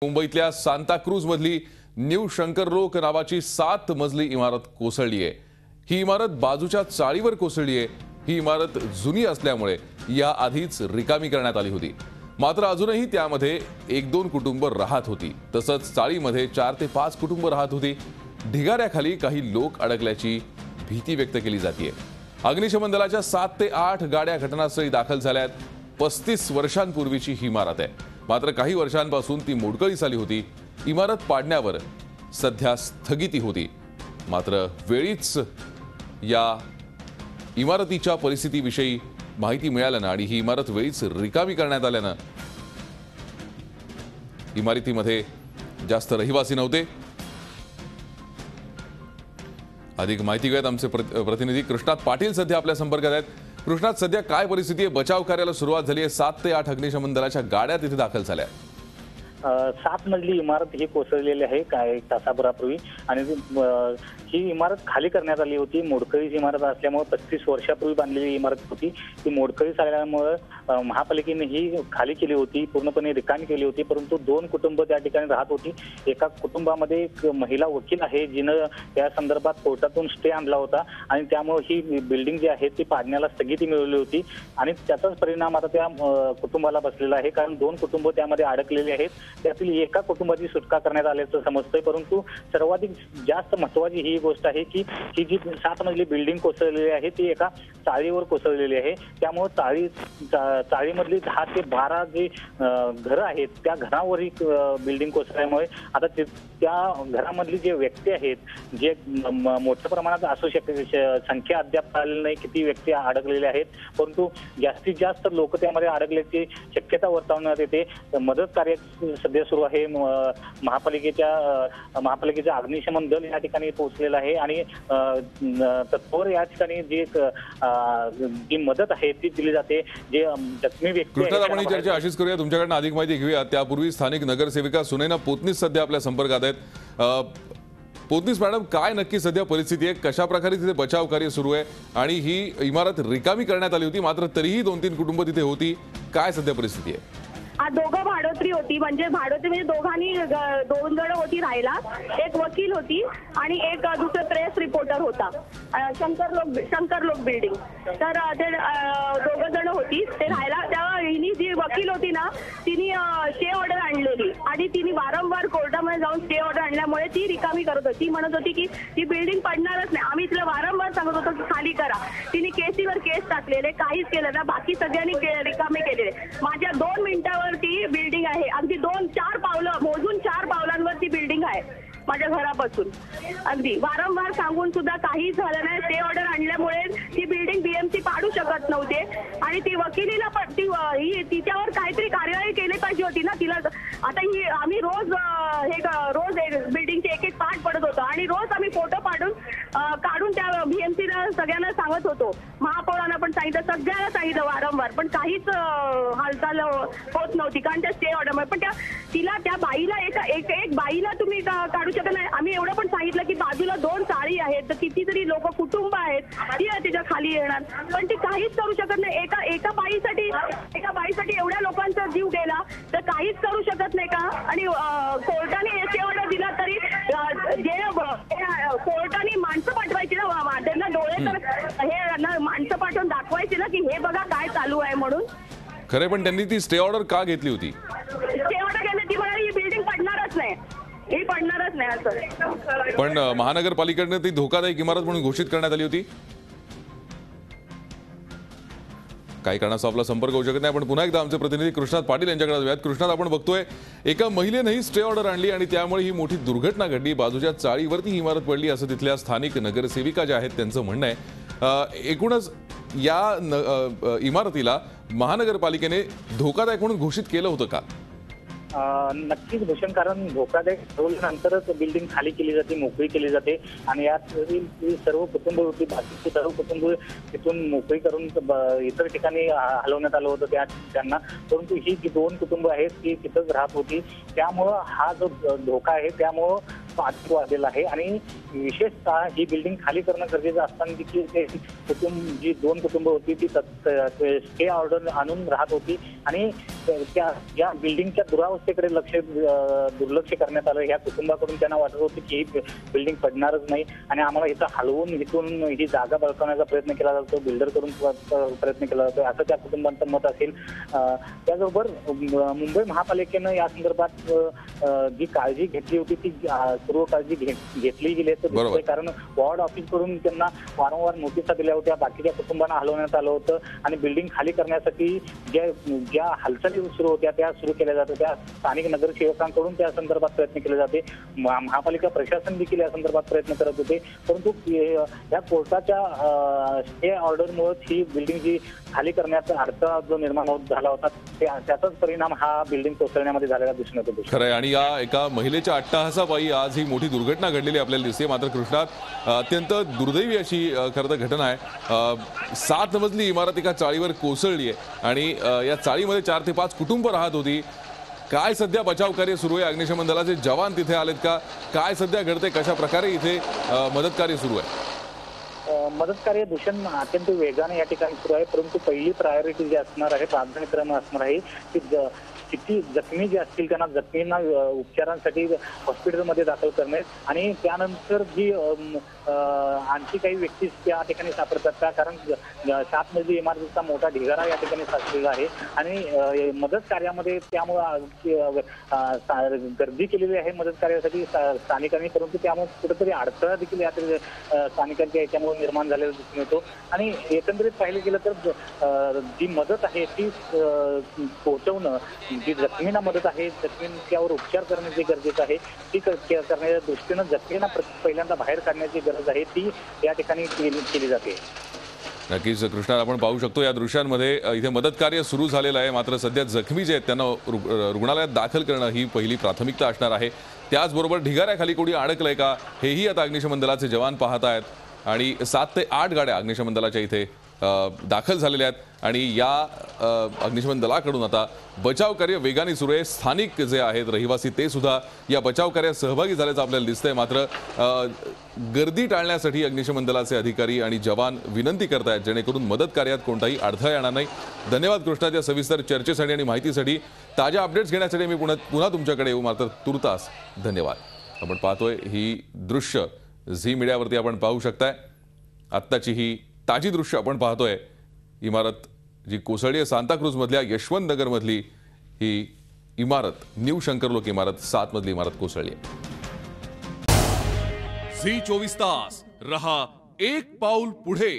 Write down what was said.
मुंबईतल्या सांताक्रूज मधली न्यू शंकरलोक नावाची 7 मजली इमारत कोसळली आहे। ही इमारत बाजूच्या चाळीवर कोसळली आहे। ही इमारत जुनी असल्यामुळे या आधीच रिकामी करण्यात आली होती। मात्र अजूनही त्यामध्ये 1-2 कुटुंब राहत होती। तसंच चाळीमध्ये 4 ते 5 कुटुंब राहत होती। ढिगाऱ्याखाली काही लोक अडकल्याची भीती व्यक्त केली जाते। अग्निशमन दलाच्या 7 ते 8 गाड्या घटनास्थळी दाखल झाल्यात। 35 वर्षांपूर्वीची ही इमारत आहे। मात्र काही वर्षांपासून ती मोडकळीस आली होती। इमारत पाडण्यावर सध्या स्थगिती होती। मात्र वेळीच या इमारतीच्या परिस्थितीविषयी माहिती मिळाल्यानं आणि ही इमारत वेळीच रिकामी करण्यात आल्यानं इमारतीमध्ये जास्त रहिवासी नव्हते। अधिक माहिती घेत आमचे प्रतिनिधी कृष्णात पाटील सध्या आपल्या संपर्कात आहेत। कृष्णात, सध्या काय परिस्थिती आहे? बचाव कार्याला सुरुवात झाली आहे। 7 ते 8 अग्निशमन दलाच्या गाड्या तिथे दाखल झाल्या। 7 मजली इमारत ही कोसळलेली आहे काही तासाभरापूर्वी आणि ही इमारत खाली करण्यात आली होती। मोडकळीस इमारत असल्यामुळे 35 वर्षापूर्वी बांधलेली इमारत होती। ती मोडकळीस आल्यामुळे महापालिकेने ही खाली केली होती, पूर्णपणे रिकामी केली होती। परंतु 2 कुटुंब त्या ठिकाणी राहत होती। एका कुटुंबामध्ये एक महिला वकील आहे जिनं त्या संदर्भात कोर्टातून स्टे आणला होता आणि त्यामुळे ही बिल्डिंग जी आहे ती पाडण्याला स्थगिती मिळवली होती आणि त्याचाच परिणाम आता त्या कुटुंबाला बसलेला आहे। कारण 2 कुटुंब त्यामध्ये अडकलेले आहेत। त्यातील एका कुटुंबाची सुटका करण्यात आल्याचं समजतंय। परंतु सर्वाधिक जास्त महत्त्वाची ही गोष्ट आहे की ही जी 7 मजली बिल्डिंग कोसळलेली आहे ती एका चाळीवर कोसळलेली आहे। त्यामुळे चाळीमधली 10 ते 12 जी घरं आहेत त्या घरावर ही बिल्डिंग कोसळल्यामुळे आता त्या घरामधली जे व्यक्ती आहेत जे मोठ्या प्रमाणात असू शकते, संख्या अद्याप कळलेली नाही किती व्यक्ती अडकलेले आहेत, परंतु जास्तीत जास्त लोक त्यामध्ये अडकल्याची शक्यता वर्तवण्यात येते। मदत कार्य सध्या सुरू आहे। महापालिकेचं अग्निशमन दल या ठिकाणी पोहोचलेलं आहे आणि तत्पर या ठिकाणी जी मदत आहे ती दिली जाते। जे जखमी व्यक्ती कृष्णात, आपण ही चर्चा अशीच करूया, तुमच्याकडून अधिक माहिती घेऊया। त्यापूर्वी स्थानिक नगरसेविका सुनैना पोतनीस सध्या आपल्या संपर्कात आहेत। पोतनीस मॅडम, काय नक्की सध्या परिस्थिती आहे? कशा प्रकारे तिथे बचाव कार्य सुरू आहे आणि ही इमारत रिकामी करण्यात आली होती मात्र तरीही 2-3 कुटुंब तिथे होती, काय सध्या परिस्थिती आहे? दोघं भाडोत्री होती, म्हणजे दोघांनी 2 जण होती राहायला। एक वकील होती आणि एक दुसरा प्रेस रिपोर्टर होता। शंकरलोक बिल्डिंग, तर ते 2 जण होती ते राहायला। तेव्हा हिनी जी वकील होती ना तिने स्टे ऑर्डर आणलेली आणि तिने वारंवार कोर्टामध्ये जाऊन स्टे ऑर्डर आणल्यामुळे ती रिकामी करत होती। म्हणत होती की ती बिल्डिंग पडणारच नाही। आम्ही तिला वारंवार सांगत होतो की खाली करा। तिने केसीवर केस टाकलेले, काहीच केलं ना, बाकी सगळ्यांनी रिकामे केलेले। माझ्या 2 मिनिटावर ती बिल्डिंग आहे, अगदी 2-4 पावलं मोजून 4 पावलांवर ती बिल्डिंग आहे माझ्या घरापासून। अगदी वारंवार सांगून सुद्धा काहीच झालं नाही। स्टे ऑर्डर आणल्यामुळे ती बिल्डिंग बीएमसी पाडू शकत नव्हते आणि ती वकिलीला पण तिच्यावर काहीतरी कार्यवाही केली पाहिजे होती ना तिला। आता ही आम्ही रोज बिल्डिंगचे एक पार्ट पडत होतो आणि रोज आम्ही फोटो काढून त्या बीएमसीला सगळ्यांना सांगत होतो। महापौरांना पण सांगितलं, सगळ्यांना सांगितलं वारंवार, पण काहीच हालचाल होत नव्हती कारण त्या स्टे ऑर्डरमुळे। पण त्या बाईला एक बाईला तुम्ही काढू शकत नाही। आम्ही एवढं पण सांगितलं की बाजूला 2 चाळी आहेत, तर कितीतरी लोक कुटुंब आहेत ती त्याच्या खाली येणार, पण ती काहीच करू शकत नाही। एका बाईसाठी एवढ्या लोकांचा जीव गेला तर काहीच करू शकत नाही का? आणि कोर्टाने स्टे ऑर्डर दिला तरी कोर्टाने माणसं पाठवायची ना, त्यांना डोळे तर हे माणसं पाठवून दाखवायची ना की हे बघा काय चालू आहे म्हणून। खरे, पण त्यांनी ती स्टे ऑर्डर का घेतली होती? स्टे ऑर्डर घेतली, ती म्हणाली ही बिल्डिंग पडणारच नाही, ही पडणारच नाही असं। पण महानगरपालिकेने ती धोकादायक इमारत म्हणून घोषित करण्यात आली होती। काही कारणास्तव आपला संपर्क होऊ शकत नाही। पण पुन्हा एकदा आमचे प्रतिनिधी कृष्णात पाटील यांच्याकडे जाऊयात। कृष्णात, आपण बघतोय एका महिलेनेही स्टे ऑर्डर आणली आणि त्यामुळे ही मोठी दुर्घटना घडली। बाजूच्या चाळीवरती ही इमारत पडली असं तिथल्या स्थानिक नगरसेविका ज्या आहेत त्यांचं म्हणणं आहे। एकूणच या इमारतीला महानगरपालिकेने धोकादायक म्हणून घोषित केलं होतं का? नक्कीच भूषण, कारण धोकादायक ठरवल्यानंतरच बिल्डिंग खाली केली जाते, मोकळी केली जाते आणि यात सर्व कुटुंब होती, बाकीचे सर्व कुटुंब तिथून मोकळी करून इतर ठिकाणी हलवण्यात आलं होतं त्यांना। परंतु ही जी 2 कुटुंब आहेत ती तिथंच राहत होती, त्यामुळं हा जो धोका आहे त्यामुळं पाठीव आलेला आहे आणि विशेषतः ही बिल्डिंग खाली करणं गरजेचं असताना देखील ते कुटुंब जी 2 कुटुंब होती ती स्टे ऑर्डर आणून राहत होती। आणि त्या या बिल्डिंगच्या दुरावस्थेकडे दुर्लक्ष करण्यात आलं. या कुटुंबाकडून त्यांना वाटत होतं की ही बिल्डिंग पडणारच नाही आणि आम्हाला इथं हलवून इथून ही जागा बळकावण्याचा प्रयत्न केला जातो, बिल्डर करून प्रयत्न केला जातो, असं त्या कुटुंबांचं मत असेल. त्याचबरोबर मुंबई महापालिकेनं या संदर्भात जी काळजी घेतली होती ती सर्व काळजी घेतली गेली आहे. कारण वॉर्ड ऑफिस कडून त्यांना वारंवार नोटिसा दिल्या होत्या, बाकीच्या कुटुंबांना हलवण्यात आलं होतं आणि बिल्डिंग खाली करण्यासाठी ज्या हालचाली सुरू होत्या त्या सुरू केल्या जात होत्या. स्थानिक नगरसेवकांकडून त्या संदर्भात प्रयत्न केले जाते, महापालिका प्रशासन देखील या संदर्भात प्रयत्न करत होते. परंतु या कोर्टाच्या स्टे ऑर्डरमुळे ही बिल्डिंग जी खाली करण्याचा अडथळा जो निर्माण झाला होता त्याचाच परिणाम हा बिल्डिंग कोसळण्यामध्ये झालेला दिसून येतो. खरंय, आणि या एका महिलेच्या अट्टहासापायी आज ही मोठी दुर्घटना घडलेली आपल्याला दिसते. मात्र कृष्णात अत्यंत दुर्दैवी अशी खरं तर घटना आहे. 7 मजली इमारत एका चाळीवर कोसळली आहे आणि या चाळीमध्ये 4 ते 5 कुटुंब राहत होती. काय सध्या बचाव कार्य सुरू आहे? अग्निशमन दलाचे जवान तिथे आलेत का? काय सध्या घडते? कशा प्रकारे इथे मदत कार्य सुरू आहे? मदत कार्य भूषण अत्यंत वेगाने या ठिकाणी सुरू आहे. परंतु पहिली प्रायोरिटी जी असणार आहे, प्राधान्यक्रम असणार आहे की किती जखमी जे असतील त्यांना जखमींना उपचारांसाठी हॉस्पिटलमध्ये दाखल करणे आणि त्यानंतर जी आणखी काही व्यक्ती त्या ठिकाणी सापडतात का, कारण 7 मजली इमारतीचा मोठा ढिगारा या ठिकाणी साचलेला आहे आणि मदत कार्यामध्ये त्यामुळे गर्दी केलेली आहे मदत कार्यासाठी स्थानिकांनी. परंतु त्यामुळे कुठेतरी अडथळा देखील या स्थानिकांच्या याच्यामुळे निर्माण झालेला दिसून येतो आणि एकंदरीत पाहिलं गेलं तर जी मदत आहे ती पोहोचवणं, जी जखमींना मदत आहे, जखमींच्यावर उपचार करणे जे गरजेचं आहे ती करण्याच्या दृष्टीनं जखमींना पहिल्यांदा बाहेर काढण्याची गरज आहे ती या ठिकाणी केली जाते. नक्कीच कृष्णा, आपण पाहू शकतो या दृश्यांमध्ये इथे मदत कार्य सुरू झालेलं आहे. मात्र सध्या जखमी जे आहेत त्यांना रुग्णालयात दाखल करणं ही पहिली प्राथमिकता असणार आहे. त्याचबरोबर ढिगाऱ्याखाली कोणी अडकलंय का हेही आता अग्निशमन दलाचे जवान पाहत आहेत आणि 7 ते 8 गाड्या अग्निशमन दलाच्या इथे दाखल झालेल्या आहेत आणि या अग्निशमन दलाकडून आता बचाव कार्य वेगाने सुरू आहे. स्थानिक जे आहेत रहिवासी ते सुद्धा या बचाव कार्यात सहभागी झाल्याचं आपल्याला दिसतंय. मात्र गर्दी टाळण्यासाठी अग्निशमन दलाचे अधिकारी आणि जवान विनंती करतायत जेणेकरून मदत कार्यात कोणताही अडथळा येणार नाही. धन्यवाद कृष्णा या सविस्तर चर्चेसाठी आणि माहितीसाठी. ताज्या अपडेट्स घेण्यासाठी मी पुन्हा तुमच्याकडे येऊ, मात्र तुर्तास धन्यवाद. आपण पाहतोय ही दृश्य झी मीडियावरती आपण पाहू शकताय. आत्ताची ही ताजी दृश्य आपण पाहतोय. इमारत जी कोसळली आहे सांताक्रूज मधल्या यशवंत नगर मधली ही इमारत, न्यू शंकरलोक इमारत, 7 मजली इमारत कोसळली आहे. झी 24 तास रहा एक पाऊल पुढे.